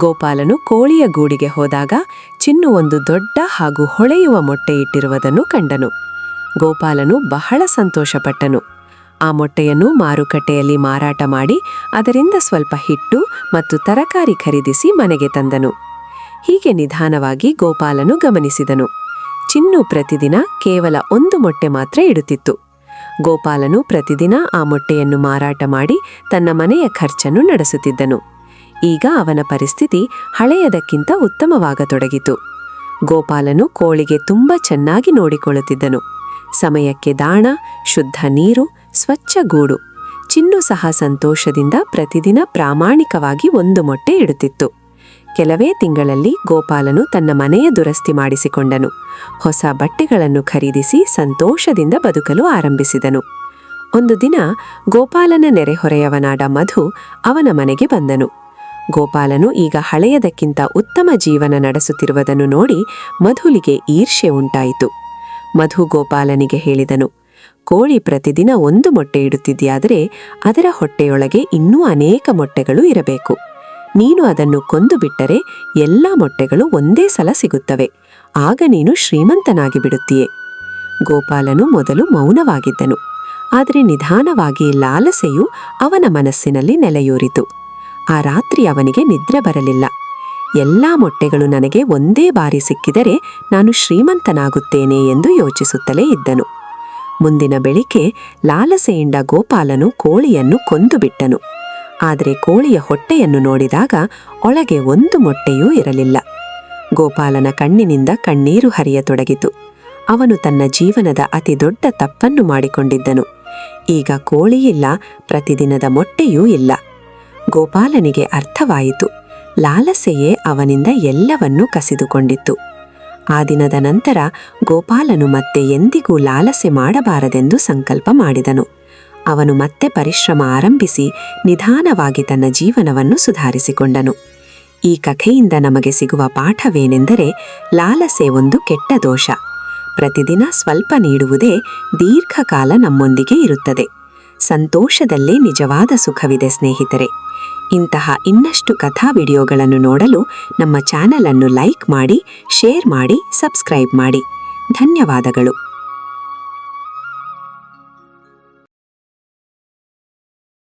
ಗೋಪಾಲನು ಕೋಳಿಯ ಗೂಡಿಗೆ ಹೋದಾಗ ಚಿನ್ನು ಒಂದು ದೊಡ್ಡ ಹಾಗೂ ಹೊಳೆಯುವ ಮೊಟ್ಟೆ ಇಟ್ಟಿರುವುದನ್ನು ಕಂಡನು. ಗೋಪಾಲನು ಬಹಳ ಸಂತೋಷಪಟ್ಟನು. ಆ ಮೊಟ್ಟೆಯನ್ನು ಮಾರುಕಟ್ಟೆಯಲ್ಲಿ ಮಾರಾಟ ಮಾಡಿ ಅದರಿಂದ ಸ್ವಲ್ಪ ಹಿಟ್ಟು ಮತ್ತು ತರಕಾರಿ ಖರೀದಿಸಿ ಮನೆಗೆ ತಂದನು. ಹೀಗೆ ನಿಧಾನವಾಗಿ ಗೋಪಾಲನು ಗಮನಿಸಿದನು. ಚಿನ್ನು ಪ್ರತಿದಿನ ಕೇವಲ ಒಂದು ಮೊಟ್ಟೆ ಮಾತ್ರ ಇಡುತ್ತಿತ್ತು. ಗೋಪಾಲನು ಪ್ರತಿದಿನ ಆ ಮೊಟ್ಟೆಯನ್ನು ಮಾರಾಟ ಮಾಡಿ ತನ್ನ ಮನೆಯ ಖರ್ಚನ್ನು ನಡೆಸುತ್ತಿದ್ದನು. ಈಗ ಅವನ ಪರಿಸ್ಥಿತಿ ಹಳೆಯದಕ್ಕಿಂತ ಉತ್ತಮವಾಗತೊಡಗಿತು. ಗೋಪಾಲನು ಕೋಳಿಗೆ ತುಂಬ ಚೆನ್ನಾಗಿ ನೋಡಿಕೊಳ್ಳುತ್ತಿದ್ದನು. ಸಮಯಕ್ಕೆ ದಾಣ, ಶುದ್ಧ ನೀರು, ಸ್ವಚ್ಛ ಗೂಡು. ಚಿನ್ನು ಸಹ ಸಂತೋಷದಿಂದ ಪ್ರತಿದಿನ ಪ್ರಾಮಾಣಿಕವಾಗಿ ಒಂದು ಮೊಟ್ಟೆ ಇಡುತ್ತಿತ್ತು. ಕೆಲವೇ ತಿಂಗಳಲ್ಲಿ ಗೋಪಾಲನು ತನ್ನ ಮನೆಯ ದುರಸ್ತಿ ಮಾಡಿಸಿಕೊಂಡನು. ಹೊಸ ಬಟ್ಟೆಗಳನ್ನು ಖರೀದಿಸಿ ಸಂತೋಷದಿಂದ ಬದುಕಲು ಆರಂಭಿಸಿದನು. ಒಂದು ದಿನ ಗೋಪಾಲನ ನೆರೆಹೊರೆಯವನಾದ ಮಧು ಅವನ ಮನೆಗೆ ಬಂದನು. ಗೋಪಾಲನು ಈಗ ಹಳೆಯದಕ್ಕಿಂತ ಉತ್ತಮ ಜೀವನ ನಡೆಸುತ್ತಿರುವುದನ್ನು ನೋಡಿ ಮಧುಲಿಗೆ ಈರ್ಷ್ಯೆ ಉಂಟಾಯಿತು. ಮಧು ಗೋಪಾಲನಿಗೆ ಹೇಳಿದನು, ಕೋಳಿ ಪ್ರತಿದಿನ ಒಂದು ಮೊಟ್ಟೆ ಇಡುತ್ತಿದೆಯಾದರೆ ಅದರ ಹೊಟ್ಟೆಯೊಳಗೆ ಇನ್ನೂ ಅನೇಕ ಮೊಟ್ಟೆಗಳು ಇರಬೇಕು. ನೀನು ಅದನ್ನು ಕೊಂದು ಬಿಟ್ಟರೆ ಎಲ್ಲ ಮೊಟ್ಟೆಗಳು ಒಂದೇ ಸಲ ಸಿಗುತ್ತವೆ. ಆಗ ನೀನು ಶ್ರೀಮಂತನಾಗಿ ಬಿಡುತ್ತೀಯೆ. ಗೋಪಾಲನು ಮೊದಲು ಮೌನವಾಗಿದ್ದನು. ಆದರೆ ನಿಧಾನವಾಗಿ ಲಾಲಸೆಯು ಅವನ ಮನಸ್ಸಿನಲ್ಲಿ ನೆಲೆಯೂರಿತು. ಆ ರಾತ್ರಿ ಅವನಿಗೆ ನಿದ್ರೆ ಬರಲಿಲ್ಲ. ಎಲ್ಲ ಮೊಟ್ಟೆಗಳು ನನಗೆ ಒಂದೇ ಬಾರಿ ಸಿಕ್ಕಿದರೆ ನಾನು ಶ್ರೀಮಂತನಾಗುತ್ತೇನೆ ಎಂದು ಯೋಚಿಸುತ್ತಲೇ ಇದ್ದನು. ಮುಂದಿನ ಬೆಳಿಗ್ಗೆ ಲಾಲಸೆಯಿಂದ ಗೋಪಾಲನು ಕೋಳಿಯನ್ನು ಕೊಂದು ಬಿಟ್ಟನು. ಆದರೆ ಕೋಳಿಯ ಹೊಟ್ಟೆಯನ್ನು ನೋಡಿದಾಗ ಒಳಗೆ ಒಂದು ಮೊಟ್ಟೆಯೂ ಇರಲಿಲ್ಲ. ಗೋಪಾಲನ ಕಣ್ಣಿನಿಂದ ಕಣ್ಣೀರು ಹರಿಯತೊಡಗಿತು. ಅವನು ತನ್ನ ಜೀವನದ ಅತಿ ದೊಡ್ಡ ತಪ್ಪನ್ನು ಮಾಡಿಕೊಂಡಿದ್ದನು. ಈಗ ಕೋಳಿಯಿಲ್ಲ, ಪ್ರತಿದಿನದ ಮೊಟ್ಟೆಯೂ ಇಲ್ಲ. ಗೋಪಾಲನಿಗೆ ಅರ್ಥವಾಯಿತು, ಲಾಲಸೆಯೇ ಅವನಿಂದ ಎಲ್ಲವನ್ನೂ ಕಸಿದುಕೊಂಡಿತ್ತು. ಆ ದಿನದ ನಂತರ ಗೋಪಾಲನು ಮತ್ತೆ ಎಂದಿಗೂ ಲಾಲಸೆ ಮಾಡಬಾರದೆಂದು ಸಂಕಲ್ಪ ಮಾಡಿದನು. ಅವನು ಮತ್ತೆ ಪರಿಶ್ರಮ ಆರಂಭಿಸಿ ನಿಧಾನವಾಗಿ ತನ್ನ ಜೀವನವನ್ನು ಸುಧಾರಿಸಿಕೊಂಡನು. ಈ ಕಥೆಯಿಂದ ನಮಗೆ ಸಿಗುವ ಪಾಠವೇನೆಂದರೆ, ಲಾಲಸೆ ಒಂದು ಕೆಟ್ಟ ದೋಷ. ಪ್ರತಿದಿನ ಸ್ವಲ್ಪ ನೀಡುವುದೇ ದೀರ್ಘಕಾಲ ನಮ್ಮೊಂದಿಗೆ ಇರುತ್ತದೆ. ಸಂತೋಷದಲ್ಲೇ ನಿಜವಾದ ಸುಖವಿದೆ ಸ್ನೇಹಿತರೆ. ಇಂತಹ ಇನ್ನಷ್ಟು ಕಥಾ ವಿಡಿಯೋಗಳನ್ನು ನೋಡಲು ನಮ್ಮ ಚಾನಲ್ ಅನ್ನು ಲೈಕ್ ಮಾಡಿ, ಶೇರ್ ಮಾಡಿ, ಸಬ್ಸ್ಕ್ರೈಬ್ ಮಾಡಿ. ಧನ್ಯವಾದಗಳು.